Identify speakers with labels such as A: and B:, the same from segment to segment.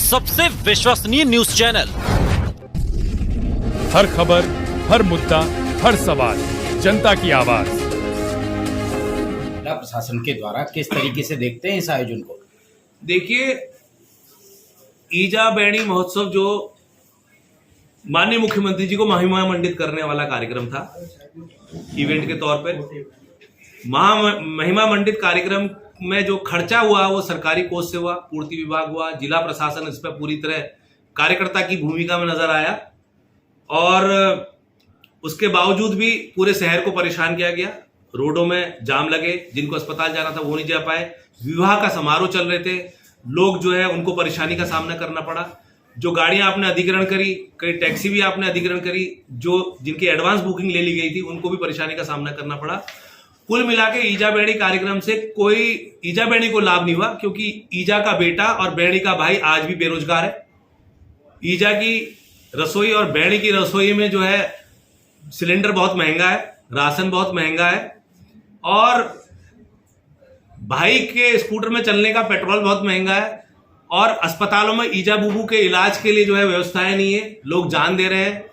A: सबसे विश्वसनीय news channel.
B: हर खबर, हर मुद्दा, हर सवाल, जनता की आवाज।
C: जिला प्रशासन के द्वारा किस तरीके से देखते हैं इस आयोजन को?
D: देखिए, ईजा बैणी महोत्सव जो माननीय मुख्यमंत्री जी को महिमा मंडित करने वाला कार्यक्रम था, इवेंट के तौर पर महिमा मंडित कार्यक्रम में जो खर्चा हुआ वो सरकारी कोष से हुआ, पूर्ति विभाग हुआ, जिला प्रशासन इस पर पूरी तरह कार्यकर्ता की भूमिका में नजर आया और उसके बावजूद भी पूरे शहर को परेशान किया गया। रोडों में जाम लगे, जिनको अस्पताल जाना था वो नहीं जा पाए, विवाह का समारोह चल रहे थे, लोग जो है उनको परेशानी का सामना करना पड़ा। जो गाड़ियां आपने अधिग्रहण करी, कई टैक्सी भी आपने अधिग्रहण करी, जो जिनकी एडवांस बुकिंग ले ली गई थी उनको भी परेशानी का सामना करना पड़ा। कुल मिला के ईजा बैणी कार्यक्रम से कोई ईजा बैणी को लाभ नहीं हुआ, क्योंकि ईजा का बेटा और बैणी का भाई आज भी बेरोजगार है। ईजा की रसोई और बैणी की रसोई में जो है सिलेंडर बहुत महंगा है, राशन बहुत महंगा है और भाई के स्कूटर में चलने का पेट्रोल बहुत महंगा है और अस्पतालों में ईजा बुबू के इलाज के लिए जो है व्यवस्थाएं नहीं है, लोग जान दे रहे हैं,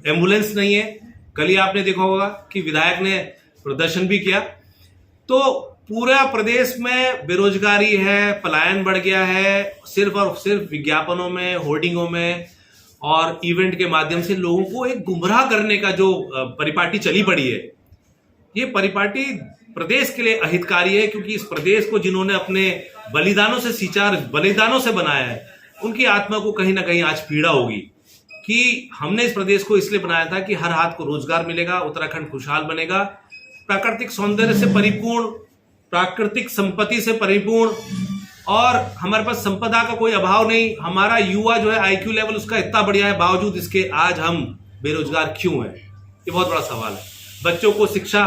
D: एम्बुलेंस नहीं है। कल ही आपने देखा होगा कि विधायक ने प्रदर्शन भी किया। तो पूरा प्रदेश में बेरोजगारी है, पलायन बढ़ गया है, सिर्फ और सिर्फ विज्ञापनों में, होर्डिंगों में और इवेंट के माध्यम से लोगों को एक गुमराह करने का जो परिपाटी चली पड़ी है, ये परिपाटी प्रदेश के लिए अहितकारी है, क्योंकि इस प्रदेश को जिन्होंने अपने बलिदानों से सींचा, बलिदानों से बनाया है, उनकी आत्मा को कहीं ना कहीं आज पीड़ा होगी कि हमने इस प्रदेश को इसलिए बनाया था कि हर हाथ को रोजगार मिलेगा, उत्तराखंड खुशहाल बनेगा, प्राकृतिक सौंदर्य से परिपूर्ण, प्राकृतिक संपत्ति से परिपूर्ण और हमारे पास संपदा का कोई अभाव नहीं। हमारा युवा जो है आईक्यू लेवल उसका इतना बढ़िया है, बावजूद इसके आज हम बेरोजगार क्यों हैं? ये बहुत बड़ा सवाल है। बच्चों को शिक्षा,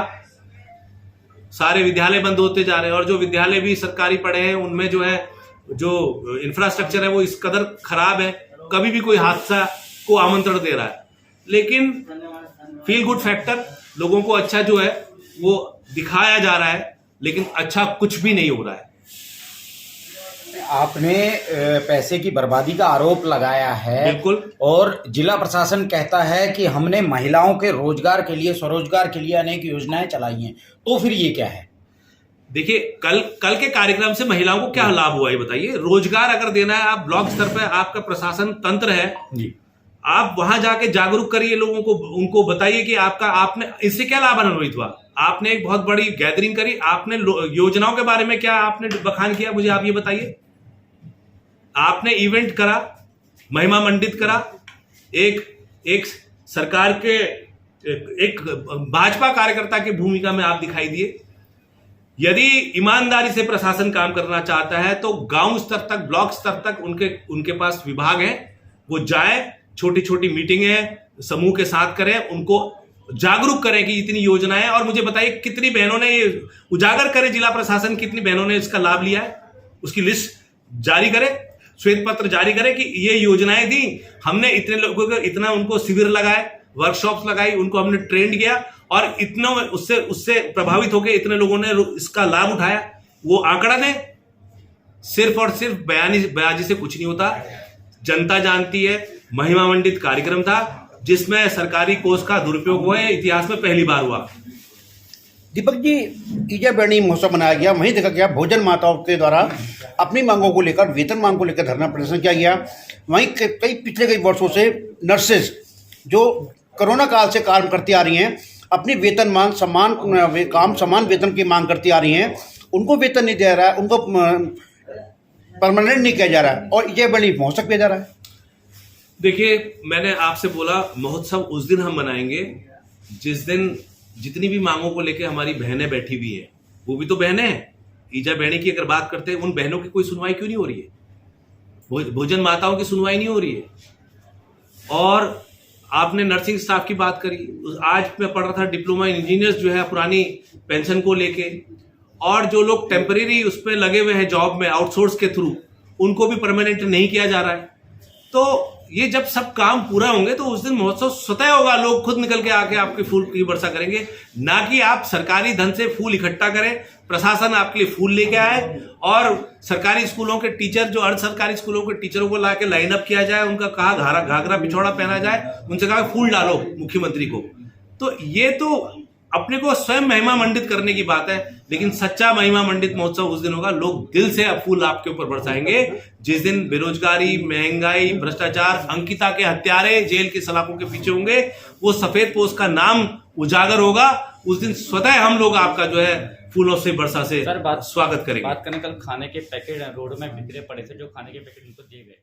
D: सारे विद्यालय बंद होते जा रहे हैं और जो विद्यालय भी सरकारी पढ़े हैं उनमें जो है जो इंफ्रास्ट्रक्चर है वो इस कदर खराब है, कभी भी कोई हादसा को आमंत्रण दे रहा है। लेकिन फील गुड फैक्टर, लोगों को अच्छा जो है वो दिखाया जा रहा है, लेकिन अच्छा कुछ भी नहीं हो रहा है।
C: आपने पैसे की बर्बादी का आरोप लगाया है।
D: बिल्कुल।
C: और जिला प्रशासन कहता है कि हमने महिलाओं के रोजगार के लिए, स्वरोजगार के लिए अनेक योजनाएं चलाई हैं, तो फिर ये क्या है?
D: देखिए, कल के कार्यक्रम से महिलाओं को क्या लाभ हुआ ये बताइए। रोजगार अगर देना है, आप ब्लॉक स्तर पर आपका प्रशासन तंत्र है
C: जी, आप
D: वहां जाके जागरूक करिए लोगों को, उनको बताइए कि आपने इससे क्या लाभान्वित हुआ। आपने एक बहुत बड़ी गैदरिंग करी, आपने योजनाओं के बारे में क्या आपने बखान किया, मुझे आप ये बताइए। आपने इवेंट करा, महिमा मंडित करा, एक सरकार के एक भाजपा कार्यकर्ता की भूमिका में आप दिखाई दिए। यदि ईमानदारी से प्रशासन काम करना चाहता है तो गांव स्तर तक, ब्लॉक स्तर तक उनके पास विभाग है, वो जाए, छोटी छोटी मीटिंगें समूह के साथ करें, उनको जागरूक करें कि इतनी योजनाएं, और मुझे बताइए कितनी बहनों ने ये उजागर करे, जिला प्रशासन कितनी बहनों ने इसका लाभ लिया है, उसकी लिस्ट जारी करे, श्वेत पत्र जारी करे कि ये योजनाएं दी, हमने इतने लोगों को, इतना उनको शिविर लगाए, वर्कशॉप्स लगाई, उनको हमने ट्रेंड किया और इतना उससे प्रभावित होकर इतने लोगों ने इसका लाभ उठाया। वो आंकड़ा दें। सिर्फ और सिर्फ बयानी से कुछ नहीं होता। जनता जानती है, महिमा मंडित कार्यक्रम था जिसमें सरकारी कोष का दुरुपयोग हुआ है, इतिहास में पहली बार हुआ।
E: दीपक जी, ईजा बैणी महोत्सव मनाया गया, वहीं देखा गया भोजन माताओं के द्वारा अपनी मांगों को लेकर, वेतन मांग को लेकर धरना प्रदर्शन किया गया। वहीं पिछले कई वर्षों से नर्सेज जो कोरोना काल से काम करती आ रही हैं, अपनी वेतन मांग, समान वेतन की मांग करती आ रही हैं, उनको वेतन नहीं दिया रहा है, उनको परमानेंट नहीं किया जा रहा है और ईजा बैणी महोत्सव किया जा रहा है।
D: देखिए, मैंने आपसे बोला महोत्सव उस दिन हम मनाएंगे जिस दिन जितनी भी मांगों को लेकर हमारी बहनें बैठी हुई है, वो भी तो बहनें हैं। ईजा बैणी की अगर बात करते हैं, उन बहनों की कोई सुनवाई क्यों नहीं हो रही है? भोजन माताओं की सुनवाई नहीं हो रही है। और आपने नर्सिंग स्टाफ की बात करी, आज मैं पढ़ रहा था डिप्लोमा इंजीनियर्स जो है पुरानी पेंशन को लेके, और जो लोग टेम्परेरी उस पर लगे हुए हैं जॉब में आउटसोर्स के थ्रू, उनको भी परमानेंट नहीं किया जा रहा है। तो ये जब सब काम पूरा होंगे तो उस दिन महोत्सव स्वतः होगा, लोग खुद निकल के आके आपके फूल की वर्षा करेंगे, ना कि आप सरकारी धन से फूल इकट्ठा करें, प्रशासन आपके लिए फूल लेके आए और सरकारी स्कूलों के टीचर, जो अर्ध सरकारी स्कूलों के टीचरों को लाके लाइन अप किया जाए, उनका कहा घाघरा पिछौड़ा पहना जाए, उनसे कहा फूल डालो मुख्यमंत्री को। तो ये तो अपने को स्वयं महिमा मंडित करने की बात है, लेकिन सच्चा महिमा मंडित महोत्सव उस दिन होगा, लोग दिल से अब फूल आपके ऊपर बरसाएंगे जिस दिन बेरोजगारी, महंगाई, भ्रष्टाचार, अंकिता के हत्यारे जेल के सलाखों के पीछे होंगे, वो सफेद पोस्ट का नाम उजागर होगा। उस दिन स्वतः हम लोग आपका जो है फूलों से वर्षा से स्वागत करेंगे।
F: बात करें, कल खाने के पैकेट रोड में बिखरे पड़े थे, जो खाने के पैकेट उनको दिए गए।